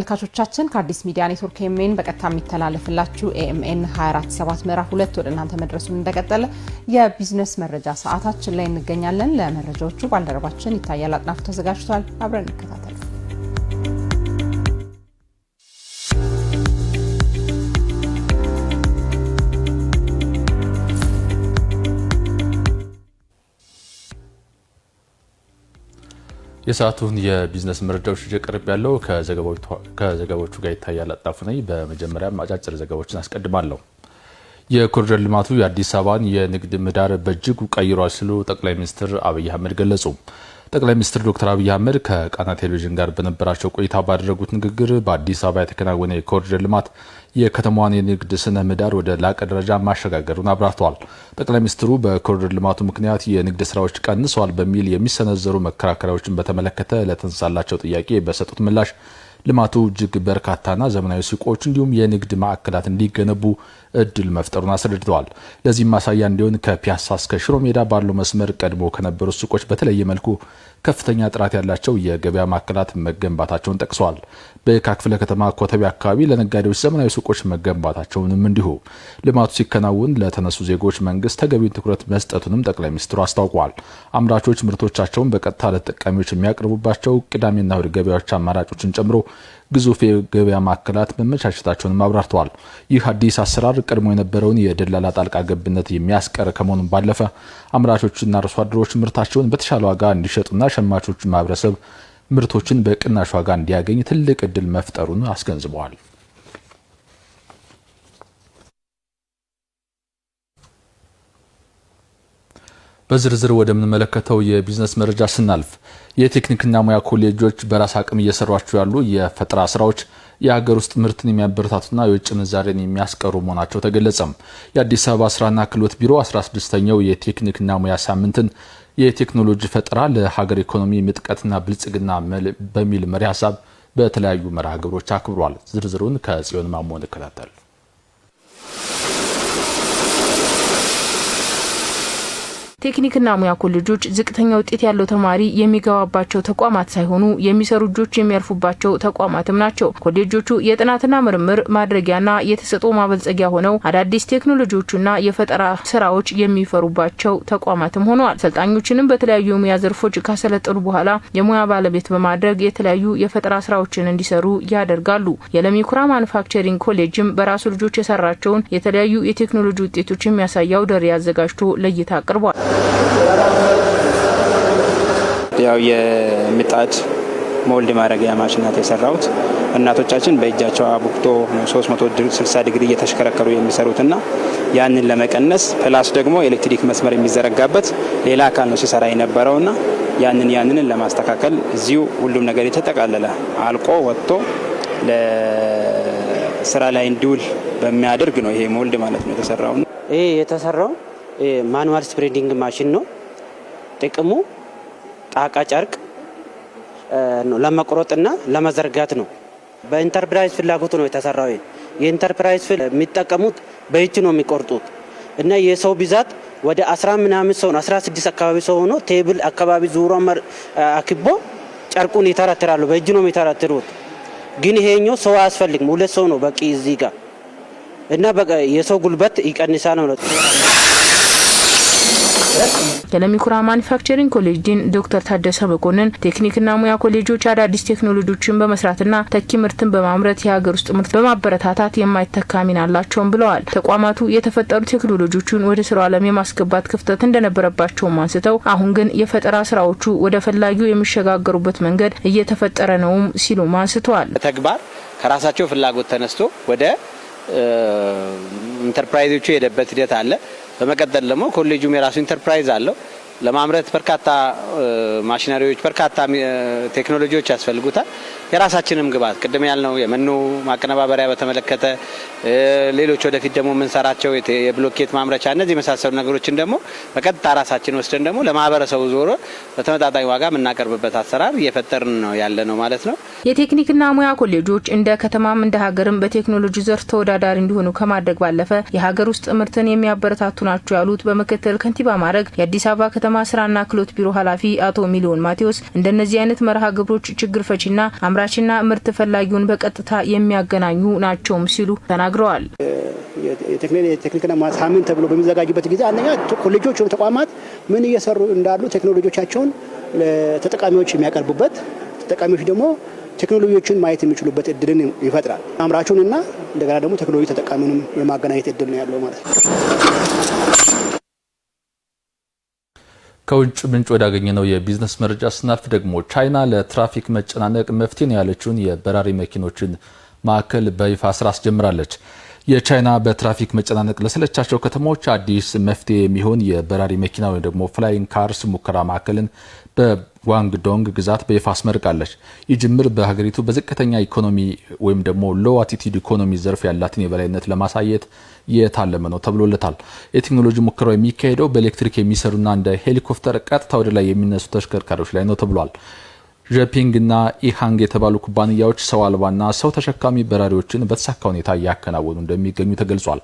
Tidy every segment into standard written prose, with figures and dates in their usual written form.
ተመልካቾቻችን ከአዲስ ሚዲያ ኔትወርክ ኤምኤን በቀጥታ የሚተላለፍላችሁ ኤኤምኤን 24/7 ምዕራፍ 2 ወደ እናንተ መድረሱን እንደቀጠለ የቢዝነስ መረጃ ሰዓታችን ላይ እንገኛለን። ለመረጃዎቹ ባልደረባችን ይታያል አጥናፉ ተዘጋጅቷል። አብረን እንከታተል። የሰዓቱን የቢዝነስ መረጃዎች እየቀርብ ያለው ከዘገባዎቹ ጋር ይታያል አጥናፉ ነኝ። በመጀመሪያ አጫጭር ዘገባዎችን አስቀድማለሁ። የኮሪደር ልማቱ የአዲስ አበባን የንግድ ምህዳር በእጅጉ ቀይሯል ሲሉ ጠቅላይ ሚኒስትር አብይ አህመድ ገለጹ። ጠቅላይ ሚኒስትር ዶክተር አብይ አህመድ ከቃና ቴሌቪዥን ጋር በነበራቸው ቆይታ ባደረጉት ንግግር በአዲስ አበባ የተከናወነ የኮሪደር ልማት የከተማዋን የንግድ ስነ ምህዳር ወደ ላቀ ደረጃ ማሸጋገሩን አብራርተዋል። ጠቅላይ ሚኒስትሩ በኮሪደር ልማቱ ምክንያት የንግድ ስራዎች ቀንሰዋል በሚል የሚሰነዘሩ መከራከሪያዎችን በተመለከተ ለተነሳላቸው ጥያቄ በሰጡት ምላሽ ልማቱ እጅግ በርካታና ዘመናዊ ሱቆች እንዲሁም የንግድ ማዕከላት እንዲገነቡ እድል መፍጠሩን አስረድተዋል። ለዚህም ማሳያ እንዲሆን ከፒያሳ እስከ ሽሮ ሜዳ ባለው መስመር ቀድሞ ከነበሩ ሱቆች በተለየ መልኩ ከፍተኛ ጥራት ያላቸው የገበያ ማዕከላት መገንባታቸውን ጠቅሰዋል። በየካ ክፍለ ከተማ ኮተቤ አካባቢ ለነጋዴዎች ዘመናዊ ሱቆች መገንባታቸውንም እንዲሁ። ልማቱ ሲከናወን ለተነሱ ዜጎች መንግስት ተገቢውን ትኩረት መስጠቱንም ጠቅላይ ሚኒስትሩ አስታውቀዋል። አምራቾች ምርቶቻቸውን በቀጥታ ለተጠቃሚዎች የሚያቀርቡባቸው ቅዳሜና እሁድ ገበያዎች አማራጮችን ጨምሮ ግዙፍ የገበያ ማዕከላት መመቻቸታቸውንም አብራርተዋል። ይህ አዲስ አሰራር ቀድሞ የነበረውን የደላላ ጣልቃ ገብነት የሚያስቀር ከመሆኑ ባለፈ አምራቾችና አርሶ አደሮች ምርታቸውን በተሻለ ዋጋ እንዲሸጡና ሸማቾች ማህበረሰብ ምርቶችን በቅናሽ ዋጋ እንዲያገኝ ትልቅ እድል መፍጠሩን አስገንዝበዋል። በዝርዝር ወደምንመለከተው የቢዝነስ መረጃ ስናልፍ የቴክኒክና ሙያ ኮሌጆች በራስ አቅም እየሰሯቸው ያሉ የፈጠራ ስራዎች የሀገር ውስጥ ምርትን የሚያበረታቱና የውጭ ምንዛሬን የሚያስቀሩ መሆናቸው ተገለጸም። የአዲስ አበባ ስራና ክህሎት ቢሮ 16ኛው የቴክኒክና ሙያ ሳምንትን የቴክኖሎጂ ፈጠራ ለሀገር ኢኮኖሚ ምጥቀትና ብልጽግና በሚል መሪ ሀሳብ በተለያዩ መርሃ ግብሮች አክብሯል። ዝርዝሩን ከጽዮን ማሞ እንከታተል። ቴክኒክና ሙያ ኮሌጆች ዝቅተኛ ውጤት ያለው ተማሪ የሚገባባቸው ተቋማት ሳይሆኑ የሚሰሩ ልጆች የሚያርፉባቸው ተቋማትም ናቸው። ኮሌጆቹ የጥናትና ምርምር ማድረጊያና የተሰጥኦ ማበልጸጊያ ሆነው አዳዲስ ቴክኖሎጂዎችና የፈጠራ ስራዎች የሚፈሩባቸው ተቋማትም ሆነዋል። ሰልጣኞችንም በተለያዩ የሙያ ዘርፎች ካሰለጠኑ በኋላ የሙያ ባለቤት በማድረግ የተለያዩ የፈጠራ ስራዎችን እንዲሰሩ ያደርጋሉ። የለሚ ኩራ ማኑፋክቸሪንግ ኮሌጅም በራሱ ልጆች የሰራቸውን የተለያዩ የቴክኖሎጂ ውጤቶች የሚያሳየው አውደ ርዕይ አዘጋጅቶ ለእይታ አቅርቧል። ያው የምጣድ ሞልድ ማድረጊያ ማሽናት የሰራውት እናቶቻችን በእጃቸው አቡክቶ 360 ዲግሪ እየተሽከረከሩ የሚሰሩትና ያንን ለመቀነስ ፕላስ ደግሞ ኤሌክትሪክ መስመር የሚዘረጋበት ሌላ አካል ነው ሲሰራ የነበረውና ያንን ለማስተካከል እዚሁ ሁሉም ነገር የተጠቃለለ አልቆ ወጥቶ ለስራ ላይ እንዲውል በሚያደርግ ነው ይሄ ሞልድ ማለት ነው የተሰራው። ይሄ የተሰራው ማኑዋል ስፕሬዲንግ ማሽን ነው። ጥቅሙ ጣቃ ጨርቅ ነው ለመቆረጥና ለመዘርጋት ነው። በኢንተርፕራይዝ ፍላጎት ነው የተሰራው። የኢንተርፕራይዝ የሚጠቀሙት በእጅ ነው የሚቆርጡት እና የሰው ብዛት ወደ 10 ምናምን ሰው 16 አካባቢ ሰው ሆኖ ቴብል አካባቢ ዙሮ አክቦ ጨርቁን ይተራተራሉ። በእጅ ነው የሚተራተሩት። ግን ይሄኛው ሰው አያስፈልግም። 2 ሰው ነው በቂ እዚህ ጋር እና በቃ የሰው ጉልበት ይቀንሳል ነው። የለሚ ኩራ ማኑፋክቸሪንግ ኮሌጅ ዲን ዶክተር ታደሰ መኮንን ቴክኒክና ሙያ ኮሌጆች አዳዲስ ቴክኖሎጂዎችን በመስራትና ተኪ ምርትን በማምረት የሀገር ውስጥ ምርት በማበረታታት የማይተካ ሚና አላቸውም ብለዋል። ተቋማቱ የተፈጠሩ ቴክኖሎጂዎችን ወደ ስራው ዓለም የማስገባት ክፍተት እንደነበረባቸውም አንስተው አሁን ግን የፈጠራ ስራዎቹ ወደ ፈላጊው የሚሸጋገሩበት መንገድ እየተፈጠረ ነውም ሲሉም አንስተዋል። ተግባር ከራሳቸው ፍላጎት ተነስቶ ወደ ኢንተርፕራይዞቹ የሄደበት ሂደት አለ። በመቀጠል ደግሞ ኮሌጁም የራሱ ኢንተርፕራይዝ አለው። ለማምረት በርካታ ማሽነሪዎች በርካታ ቴክኖሎጂዎች ያስፈልጉታል። የራሳችንም ግብአት ቅድም ያልነው የመኖ ማቀነባበሪያ በተመለከተ ሌሎች ወደፊት ደግሞ የምንሰራቸው የብሎኬት ማምረቻ እነዚህ የመሳሰሉ ነገሮችን ደግሞ በቀጥታ ራሳችን ወስደን ደግሞ ለማህበረሰቡ ዞሮ በተመጣጣኝ ዋጋ የምናቀርብበት አሰራር እየፈጠርን ነው ያለ ነው ማለት ነው። የቴክኒክና ሙያ ኮሌጆች እንደ ከተማም እንደ ሀገርም በቴክኖሎጂ ዘርፍ ተወዳዳሪ እንዲሆኑ ከማድረግ ባለፈ የሀገር ውስጥ ምርትን የሚያበረታቱ ናቸው ያሉት በምክትል ከንቲባ ማዕረግ የአዲስ አበባ ከተማ ስራና ክህሎት ቢሮ ኃላፊ አቶ ሚሊዮን ማቴዎስ እንደነዚህ አይነት መርሃ ግብሮች ችግር ፈቺና አምራችና ምርት ፈላጊውን በቀጥታ የሚያገናኙ ናቸውም ሲሉ ተናግረዋል። የቴክኒክና ሙያ ሳምንት ተብሎ በሚዘጋጅበት ጊዜ አንደኛ ኮሌጆች ወይም ተቋማት ምን እየሰሩ እንዳሉ ቴክኖሎጂዎቻቸውን ለተጠቃሚዎች የሚያቀርቡበት፣ ተጠቃሚዎች ደግሞ ቴክኖሎጂዎችን ማየት የሚችሉበት እድልን ይፈጥራል። አምራቹንና እንደገና ደግሞ ቴክኖሎጂ ተጠቃሚውንም የማገናኘት እድል ነው ያለው ማለት ነው። ከውጭ ምንጭ ወዳገኘነው የቢዝነስ መረጃ ስናልፍ ደግሞ ቻይና ለትራፊክ መጨናነቅ መፍትሄ ነው ያለችውን የበራሪ መኪኖችን ማዕከል በይፋ ስራ አስጀምራለች። የቻይና በትራፊክ መጨናነቅ ለሰለቻቸው ከተሞች አዲስ መፍትሄ የሚሆን የበራሪ መኪና ወይም ደግሞ ፍላይንግ ካርስ ሙከራ ማዕከልን በጓንግዶንግ ግዛት በይፋ አስመርቃለች። ይህ ጅምር በሀገሪቱ በዝቅተኛ ኢኮኖሚ ወይም ደግሞ ሎው አቲቲዩድ ኢኮኖሚ ዘርፍ ያላትን የበላይነት ለማሳየት የታለመ ነው ተብሎለታል። የቴክኖሎጂ ሙከራው የሚካሄደው በኤሌክትሪክ የሚሰሩና እንደ ሄሊኮፕተር ቀጥታ ወደ ላይ የሚነሱ ተሽከርካሪዎች ላይ ነው ተብሏል። ዠፒንግ እና ኢሃንግ የተባሉ ኩባንያዎች ሰው አልባና ሰው ተሸካሚ በራሪዎችን በተሳካ ሁኔታ እያከናወኑ እንደሚገኙ ተገልጿል።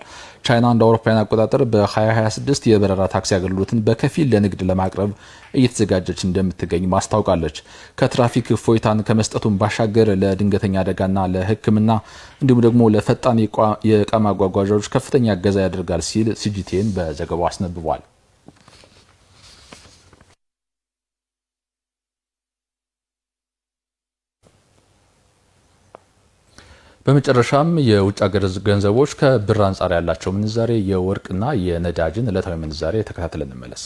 ቻይና እንደ አውሮፓውያን አቆጣጠር በ2026 የበረራ ታክሲ አገልግሎትን በከፊል ለንግድ ለማቅረብ እየተዘጋጀች እንደምትገኝ ማስታውቃለች። ከትራፊክ እፎይታን ከመስጠቱን ባሻገር ለድንገተኛ አደጋና ለሕክምና እንዲሁም ደግሞ ለፈጣን የዕቃ ማጓጓዣዎች ከፍተኛ እገዛ ያደርጋል ሲል ሲጂቲኤን በዘገባው አስነብቧል። በመጨረሻም የውጭ ሀገር ገንዘቦች ከብር አንጻር ያላቸው ምንዛሬ የወርቅና የነዳጅን ዕለታዊ ምንዛሬ ተከታትለን እንመለስ።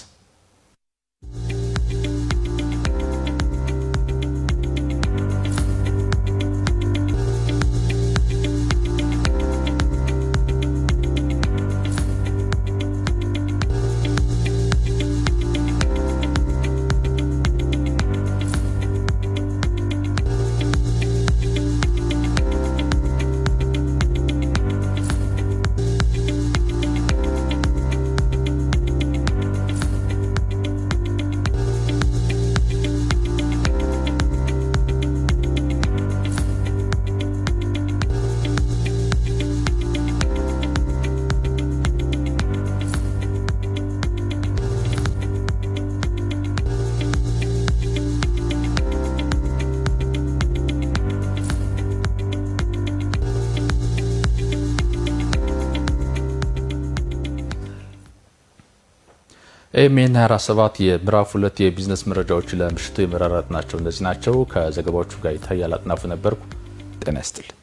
ኤኤምኤን 24/7 የምዕራፍ 2 የቢዝነስ መረጃዎች ለምሽቱ የመራረጥናቸው እነዚህ ናቸው። ከዘገባዎቹ ጋር ይታያል አጥናፉ ነበርኩ። ጤና ይስጥልኝ።